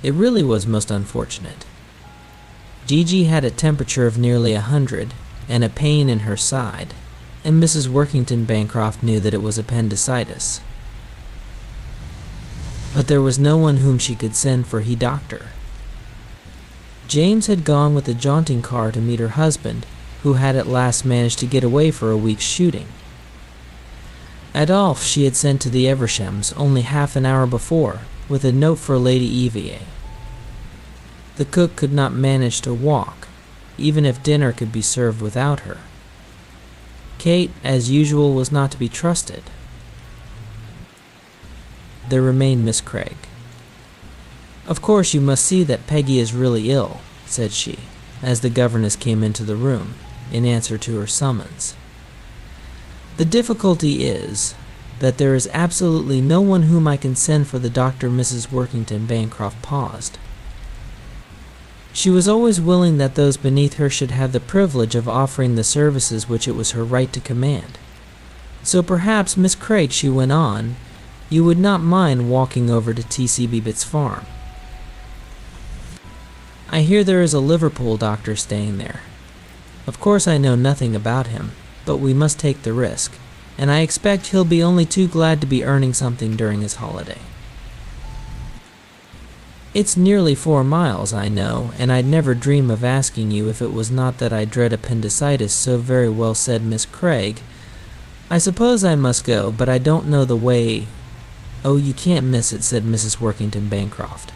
It really was most unfortunate. Gigi had a temperature of nearly 100 and a pain in her side, and Mrs. Workington Bancroft knew that it was appendicitis. But there was no one whom she could send for he doctor. James had gone with a jaunting car to meet her husband, who had at last managed to get away for a week's shooting. Adolphe she had sent to the Evershams only half an hour before, with a note for Lady Evier. The cook could not manage to walk, even if dinner could be served without her. Kate, as usual, was not to be trusted. There remained Miss Craig. "Of course you must see that Peggy is really ill," said she, as the governess came into the room, in answer to her summons. "The difficulty is that there is absolutely no one whom I can send for the doctor." Mrs. Workington Bancroft paused. She was always willing that those beneath her should have the privilege of offering the services which it was her right to command. "So perhaps, Miss Craig," she went on, "you would not mind walking over to T.C. Beebit's farm. I hear there is a Liverpool doctor staying there. Of course I know nothing about him, but we must take the risk, and I expect he'll be only too glad to be earning something during his holiday. It's nearly 4 miles, I know, and I'd never dream of asking you if it was not that I dread appendicitis so very well," said Miss Craig. "I suppose I must go, but I don't know the way." "Oh, you can't miss it," said Mrs. Workington Bancroft,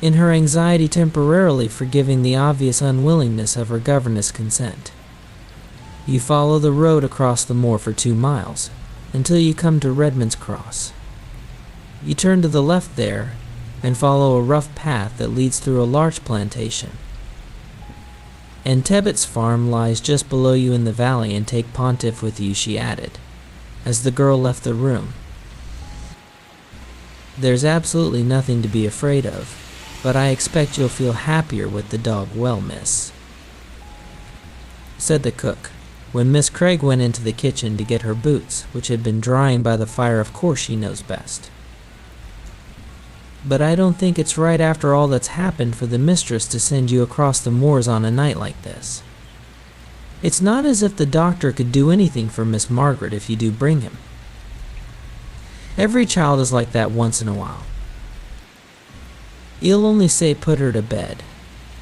in her anxiety temporarily forgiving the obvious unwillingness of her governess' consent. "You follow the road across the moor for 2 miles, until you come to Redmond's Cross. You turn to the left there, and follow a rough path that leads through a larch plantation. And Tebbit's farm lies just below you in the valley, and take Pontiff with you," she added, as the girl left the room. "There's absolutely nothing to be afraid of, but I expect you'll feel happier with the dog well, miss," said the cook, when Miss Craig went into the kitchen to get her boots, which had been drying by the fire. "Of course she knows best. But I don't think it's right after all that's happened for the mistress to send you across the moors on a night like this. It's not as if the doctor could do anything for Miss Margaret if you do bring him. Every child is like that once in a while. He'll only say put her to bed,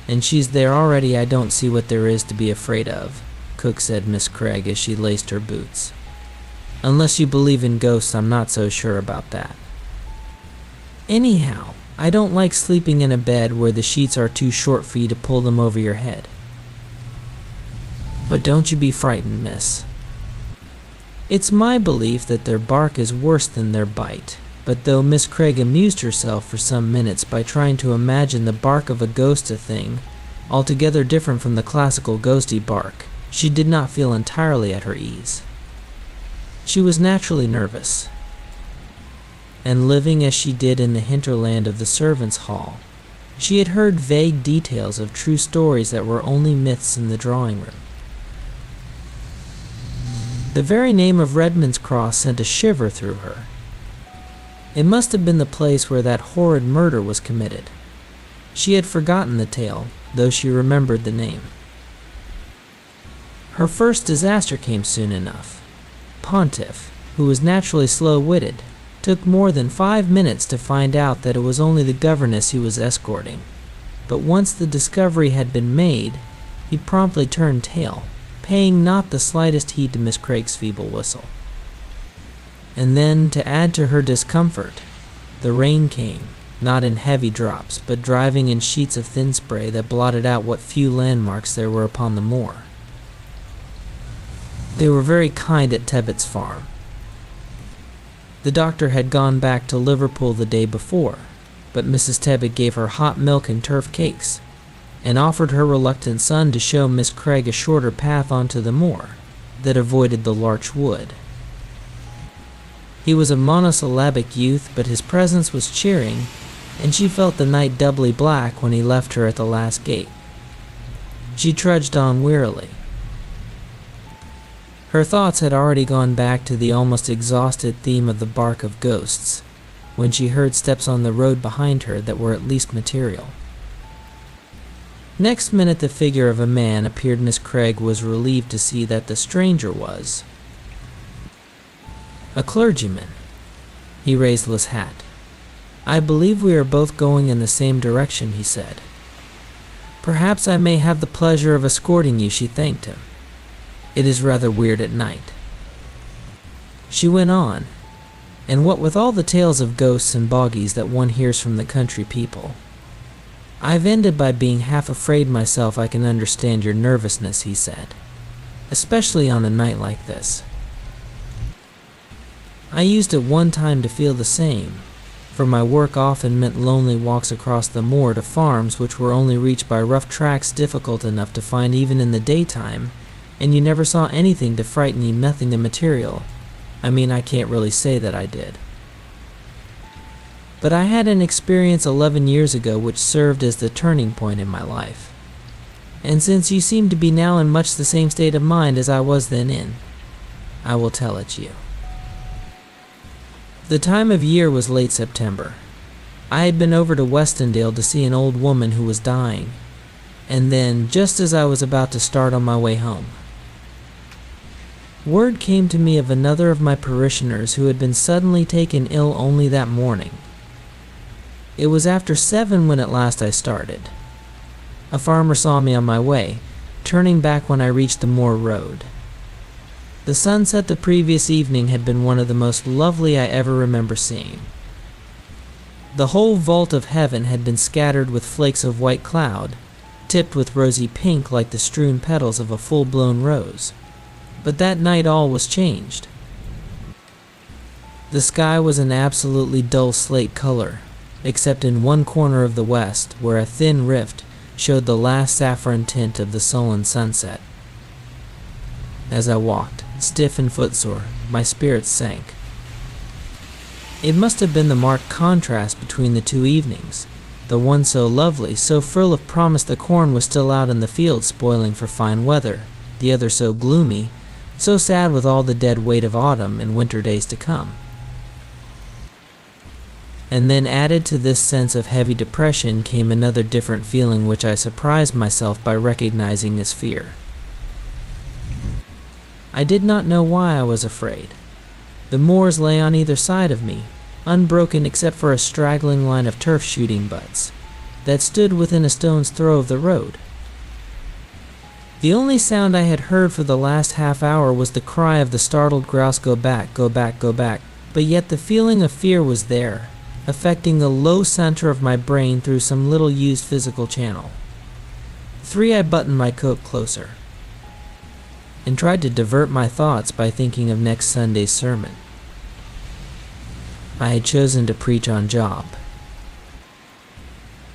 and she's there already. I don't see what there is to be afraid of," cook said Miss Craig as she laced her boots. "Unless you believe in ghosts, I'm not so sure about that. Anyhow, I don't like sleeping in a bed where the sheets are too short for you to pull them over your head. But don't you be frightened, miss. It's my belief that their bark is worse than their bite." But though Miss Craig amused herself for some minutes by trying to imagine the bark of a ghost, a thing altogether different from the classical ghosty bark, she did not feel entirely at her ease. She was naturally nervous, and living as she did in the hinterland of the servants' hall, she had heard vague details of true stories that were only myths in the drawing room. The very name of Redmond's Cross sent a shiver through her. It must have been the place where that horrid murder was committed. She had forgotten the tale, though she remembered the name. Her first disaster came soon enough. Pontiff, who was naturally slow-witted, took more than 5 minutes to find out that it was only the governess he was escorting. But once the discovery had been made, he promptly turned tail, paying not the slightest heed to Miss Craig's feeble whistle. And then, to add to her discomfort, the rain came, not in heavy drops, but driving in sheets of thin spray that blotted out what few landmarks there were upon the moor. They were very kind at Tebbit's farm. The doctor had gone back to Liverpool the day before, but Mrs. Tebbit gave her hot milk and turf cakes, and offered her reluctant son to show Miss Craig a shorter path onto the moor that avoided the larch wood. He was a monosyllabic youth, but his presence was cheering, and she felt the night doubly black when he left her at the last gate. She trudged on wearily. Her thoughts had already gone back to the almost exhausted theme of the bark of ghosts, when she heard steps on the road behind her that were at least material. Next minute the figure of a man appeared. Miss Craig was relieved to see that the stranger was a clergyman. He raised his hat. "I believe we are both going in the same direction," he said. "Perhaps I may have the pleasure of escorting you," she thanked him. "It is rather weird at night," she went on, "and what with all the tales of ghosts and bogies that one hears from the country people. I've ended by being half afraid myself. I can understand your nervousness," he said, "especially on a night like this. I used at one time to feel the same, for my work often meant lonely walks across the moor to farms which were only reached by rough tracks difficult enough to find even in the daytime, and you never saw anything to frighten you, nothing immaterial. I mean, I can't really say that I did. But I had an experience 11 years ago which served as the turning point in my life. And since you seem to be now in much the same state of mind as I was then in, I will tell it you." The time of year was late September. I had been over to Westendale to see an old woman who was dying, and then, just as I was about to start on my way home, word came to me of another of my parishioners who had been suddenly taken ill only that morning. It was after 7 when at last I started. A farmer saw me on my way, turning back when I reached the moor road. The sunset the previous evening had been one of the most lovely I ever remember seeing. The whole vault of heaven had been scattered with flakes of white cloud, tipped with rosy pink like the strewn petals of a full-blown rose. But that night all was changed. The sky was an absolutely dull slate color, except in one corner of the west, where a thin rift showed the last saffron tint of the sullen sunset. As I walked, stiff and footsore, my spirits sank. It must have been the marked contrast between the two evenings, the one so lovely, so full of promise the corn was still out in the fields spoiling for fine weather, the other so gloomy, so sad with all the dead weight of autumn and winter days to come. And then added to this sense of heavy depression came another different feeling which I surprised myself by recognizing as fear. I did not know why I was afraid. The moors lay on either side of me, unbroken except for a straggling line of turf shooting butts that stood within a stone's throw of the road. The only sound I had heard for the last half hour was the cry of the startled grouse, "Go back, go back, go back," but yet the feeling of fear was there, affecting the low center of my brain through some little used physical channel. 3, I buttoned my coat closer and tried to divert my thoughts by thinking of next Sunday's sermon. I had chosen to preach on Job.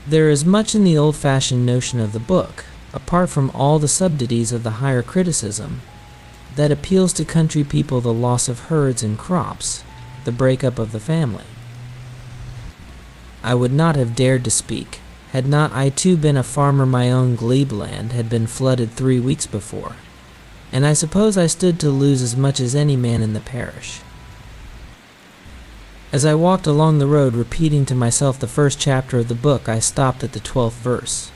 There is much in the old-fashioned notion of the book, apart from all the subtleties of the higher criticism, that appeals to country people: the loss of herds and crops, the breakup of the family. I would not have dared to speak, had not I too been a farmer. My own glebe land had been flooded 3 weeks before, and I suppose I stood to lose as much as any man in the parish. As I walked along the road repeating to myself the first chapter of the book, I stopped at the 12th verse.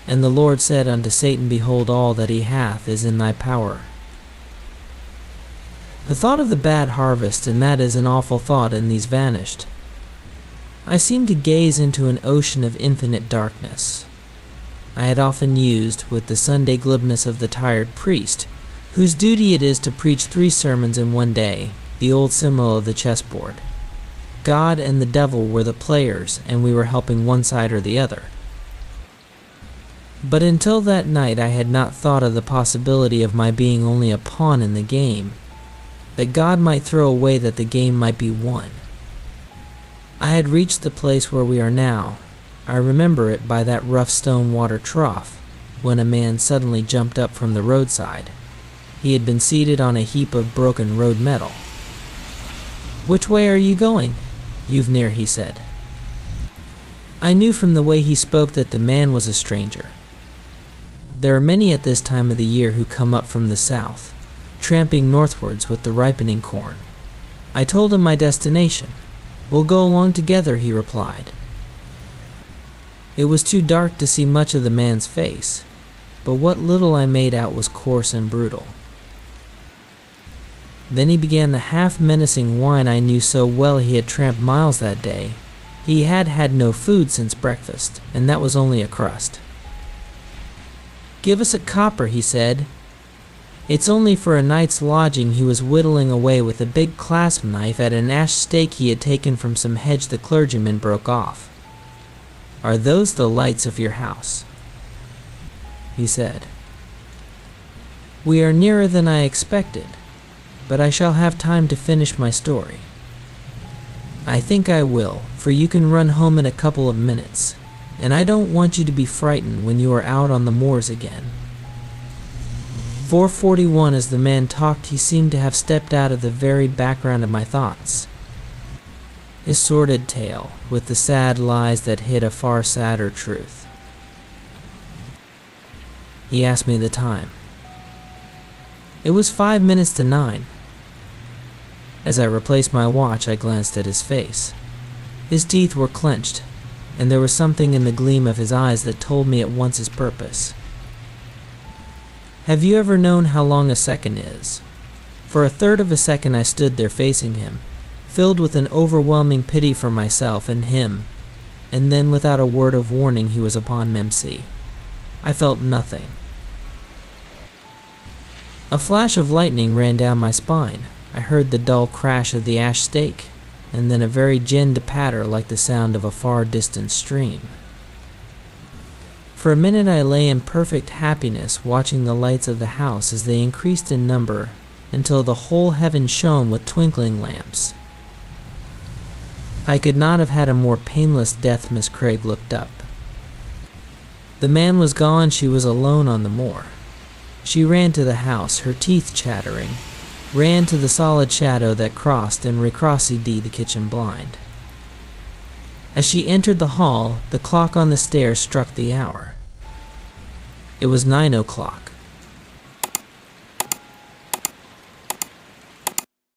"And the Lord said unto Satan, Behold, all that he hath is in thy power." The thought of the bad harvest, and that is an awful thought, and these vanished. I seemed to gaze into an ocean of infinite darkness. I had often used, with the Sunday glibness of the tired priest, whose duty it is to preach 3 sermons in one day, the old simile of the chessboard. God and the devil were the players, and we were helping one side or the other. But until that night I had not thought of the possibility of my being only a pawn in the game, that God might throw away that the game might be won. I had reached the place where we are now. I remember it by that rough stone water trough, when a man suddenly jumped up from the roadside. He had been seated on a heap of broken road metal. "Which way are you going?" "You've near," he said. I knew from the way he spoke that the man was a stranger. There are many at this time of the year who come up from the south, tramping northwards with the ripening corn. I told him my destination, "We'll go along together," he replied. It was too dark to see much of the man's face, but what little I made out was coarse and brutal. Then he began the half-menacing whine I knew so well. He had tramped miles that day. He had had no food since breakfast, and that was only a crust. "Give us a copper," he said. "It's only for a night's lodging." He was whittling away with a big clasp knife at an ash stake he had taken from some hedge the clergyman broke off. "Are those the lights of your house?" he said. "We are nearer than I expected, but I shall have time to finish my story." "I think I will, for you can run home in a couple of minutes, and I don't want you to be frightened when you are out on the moors again." 4:41 As the man talked, he seemed to have stepped out of the very background of my thoughts. His sordid tale, with the sad lies that hid a far sadder truth. He asked me the time. It was 5 minutes to 9. As I replaced my watch, I glanced at his face. His teeth were clenched, and there was something in the gleam of his eyes that told me at once his purpose. Have you ever known how long a second is? For a third of a second I stood there facing him, filled with an overwhelming pity for myself and him, and then without a word of warning he was upon Memsi. I felt nothing. A flash of lightning ran down my spine. I heard the dull crash of the ash stake, and then a very ginned patter like the sound of a far distant stream. For a minute I lay in perfect happiness, watching the lights of the house as they increased in number until the whole heaven shone with twinkling lamps. I could not have had a more painless death. Miss Craig looked up. The man was gone. She was alone on the moor. She ran to the house, her teeth chattering, ran to the solid shadow that crossed and recrossed the kitchen blind. As she entered the hall, the clock on the stairs struck the hour. It was 9 o'clock.